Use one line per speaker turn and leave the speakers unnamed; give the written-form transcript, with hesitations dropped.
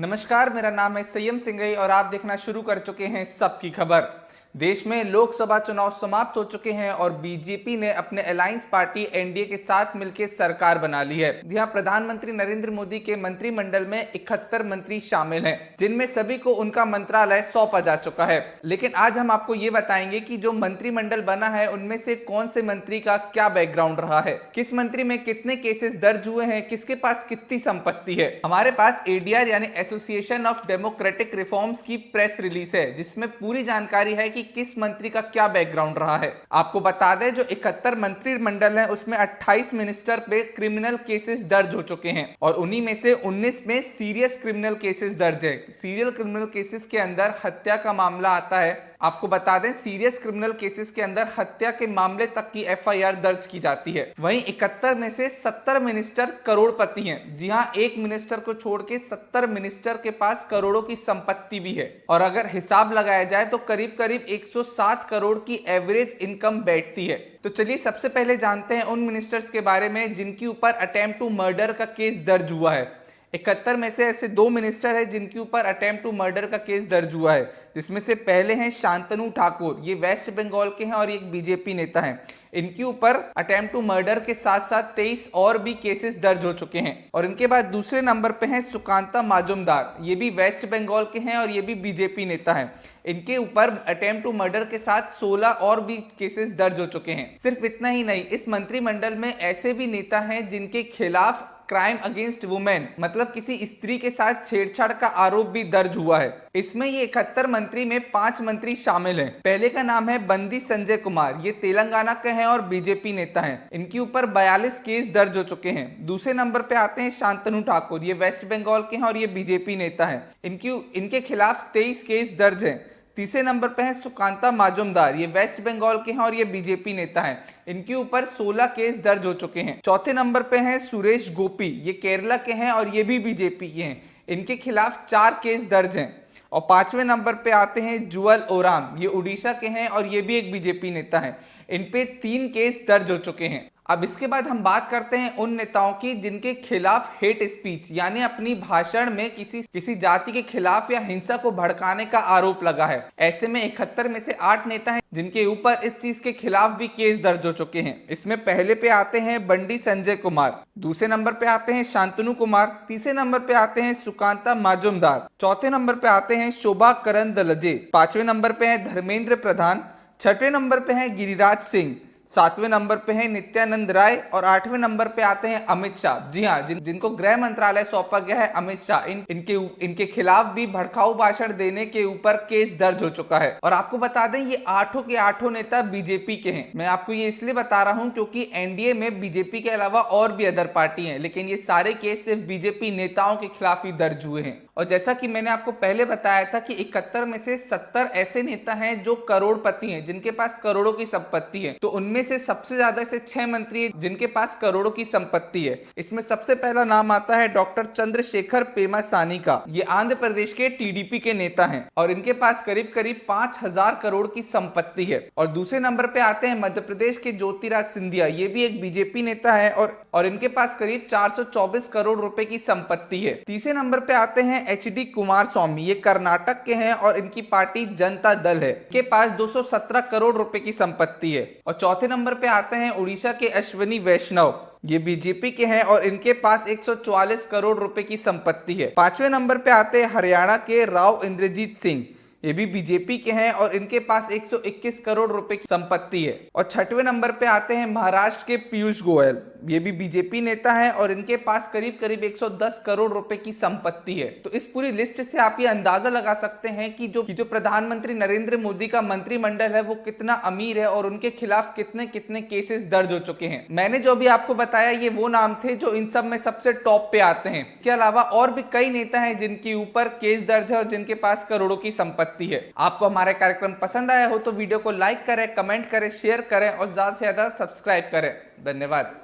नमस्कार, मेरा नाम है सयम सिंघई और आप देखना शुरू कर चुके हैं सबकी खबर। देश में लोकसभा चुनाव समाप्त हो चुके हैं और बीजेपी ने अपने अलायंस पार्टी एनडीए के साथ मिलकर सरकार बना ली है। यहाँ प्रधानमंत्री नरेंद्र मोदी के मंत्रिमंडल में 71 मंत्री शामिल हैं, जिनमें सभी को उनका मंत्रालय सौंपा जा चुका है। लेकिन आज हम आपको ये बताएंगे कि जो मंत्रिमंडल बना है उनमें से कौन से मंत्री का क्या बैकग्राउंड रहा है, किस मंत्री में कितने केसेस दर्ज हुए हैं, किसके पास कितनी संपत्ति है। हमारे पास एडीआर यानी एसोसिएशन ऑफ डेमोक्रेटिक रिफॉर्म्स की प्रेस रिलीज है, जिसमें पूरी जानकारी है कि किस मंत्री का क्या बैकग्राउंड रहा है। आपको बता दें, जो 71 मंत्रिमंडल है उसमें 28 मिनिस्टर पे क्रिमिनल केसेस दर्ज हो चुके हैं और उन्हीं में से 19 में सीरियस क्रिमिनल केसेस दर्ज है। सीरियल क्रिमिनल केसेस के अंदर हत्या का मामला आता है। आपको बता दें, सीरियस क्रिमिनल केसेस के अंदर हत्या के मामले तक की एफआईआर दर्ज की जाती है। वहीं 71 में से 70 मिनिस्टर करोड़पति हैं। जी हां, एक मिनिस्टर को छोड़ के 70 मिनिस्टर के पास करोड़ों की संपत्ति भी है और अगर हिसाब लगाया जाए तो करीब करीब 107 करोड़ की एवरेज इनकम बैठती है। तो चलिए सबसे पहले जानते हैं उन मिनिस्टर्स के बारे में जिनके ऊपर अटेम्प्ट टू मर्डर का केस दर्ज हुआ है। 71 में से ऐसे 2 मिनिस्टर हैं जिनके ऊपर अटेम्प्ट टू मर्डर का केस दर्ज हुआ है, जिसमें से पहले हैं शांतनु ठाकुर। ये वेस्ट बंगाल के हैं और एक बीजेपी नेता हैं। इनके ऊपर अटेम्प्ट टू मर्डर के साथ साथ 23 और भी केसेस दर्ज हो चुके हैं। और इनके बाद दूसरे नंबर पे हैं सुकांता माजुमदार। ये भी वेस्ट बंगाल के हैं और ये भी बीजेपी नेता हैं। इनके ऊपर अटेम्प्ट टू मर्डर के साथ 16 और भी केसेस दर्ज हो चुके हैं। सिर्फ इतना ही नहीं, इस मंत्रिमंडल में ऐसे भी नेता हैं जिनके खिलाफ क्राइम अगेंस्ट वुमेन मतलब किसी स्त्री के साथ छेड़छाड़ का आरोप भी दर्ज हुआ है। इसमें ये 71 मंत्री में 5 मंत्री शामिल हैं। पहले का नाम है बंदी संजय कुमार। ये तेलंगाना के हैं और बीजेपी नेता हैं। इनके ऊपर 42 केस दर्ज हो चुके हैं। दूसरे नंबर पे आते हैं शांतनु ठाकुर। ये वेस्ट बंगाल के हैं और ये बीजेपी नेता हैं। इनके खिलाफ 23 केस दर्ज हैं। तीसरे नंबर पे है सुकांता माजुमदार। ये वेस्ट बंगाल के हैं और ये बीजेपी नेता हैं। इनके ऊपर 16 केस दर्ज हो चुके हैं। चौथे नंबर पे हैं सुरेश गोपी। ये केरला के हैं और ये भी बीजेपी के हैं। इनके खिलाफ 4 केस दर्ज हैं। और 5वें नंबर पे आते हैं जुअल ओराम। ये उड़ीसा के हैं और ये भी एक बीजेपी नेता हैं। इन पे 3 केस दर्ज हो चुके हैं। अब इसके बाद हम बात करते हैं उन नेताओं की जिनके खिलाफ हेट स्पीच यानी अपनी भाषण में किसी जाति के खिलाफ या हिंसा को भड़काने का आरोप लगा है। ऐसे में 71 में से 8 नेता हैं जिनके ऊपर इस चीज के खिलाफ भी केस दर्ज हो चुके हैं। इसमें पहले पे आते हैं बंडी संजय कुमार, दूसरे नंबर पे आते हैं शांतनु कुमार, तीसरे नंबर पे आते हैं सुकांता माजुमदार, चौथे नंबर पे आते हैं शोभा करंदलजे, 5वें नंबर पे है धर्मेंद्र प्रधान, 6वें नंबर पे है गिरिराज सिंह, 7वें नंबर पे है नित्यानंद राय और 8वें नंबर पे आते हैं अमित शाह। जी हाँ, जिनको गृह मंत्रालय सौंपा गया है अमित शाह, इनके खिलाफ भी भड़काऊ भाषण देने के ऊपर केस दर्ज हो चुका है। और आपको बता दें, ये 8 के 8 नेता बीजेपी के हैं। मैं आपको ये इसलिए बता रहा हूं क्योंकि एनडीए में बीजेपी के अलावा और भी अदर पार्टी हैं, लेकिन ये सारे केस सिर्फ बीजेपी नेताओं के खिलाफ ही दर्ज हुए हैं। और जैसा कि मैंने आपको पहले बताया था कि 71 में से 70 ऐसे नेता हैं जो करोड़पति हैं, जिनके पास करोड़ों की संपत्ति है। तो उनमें से सबसे ज्यादा से 6 मंत्री हैं जिनके पास करोड़ों की संपत्ति है। इसमें सबसे पहला नाम आता है डॉक्टर चंद्रशेखर पेमासानी का। ये आंध्र प्रदेश के टीडीपी के नेता हैं और इनके पास करीब करीब 5000 करोड़ की संपत्ति है। और दूसरे नंबर पे आते हैं मध्य प्रदेश के ज्योतिराज सिंधिया। ये भी एक बीजेपी नेता है और इनके पास करीब 424 करोड़ रुपए की संपत्ति है। तीसरे नंबर पे आते हैं एचडी कुमार स्वामी। ये कर्नाटक के हैं और इनकी पार्टी जनता दल है। इनके पास 217 करोड़ रुपए की संपत्ति है। और चौथे नंबर पे आते हैं उड़ीसा के अश्विनी वैष्णव। ये बीजेपी के हैं और इनके पास 144 करोड़ रुपए की संपत्ति है। 5वें नंबर पे आते हैं हरियाणा के राव इंद्रजीत सिंह। ये भी बीजेपी के हैं और इनके पास 121 करोड़ रुपए की संपत्ति है। और 6वें नंबर पे आते हैं महाराष्ट्र के पीयूष गोयल। ये भी बीजेपी नेता हैं और इनके पास करीब करीब 110 करोड़ रुपए की संपत्ति है। तो इस पूरी लिस्ट से आप ये अंदाजा लगा सकते हैं कि जो प्रधानमंत्री नरेंद्र मोदी का मंत्रिमंडल है वो कितना अमीर है और उनके खिलाफ कितने कितने केसेस दर्ज हो चुके हैं। मैंने जो भी आपको बताया ये वो नाम थे जो इन सब में सबसे टॉप पे आते हैं। इसके अलावा और भी कई नेता हैं जिनके ऊपर केस दर्ज है और जिनके पास करोड़ों की संपत्ति है। आपको हमारा कार्यक्रम पसंद आया हो तो वीडियो को लाइक करें, कमेंट करें, शेयर करें और ज्यादा से ज्यादा सब्सक्राइब करें। धन्यवाद।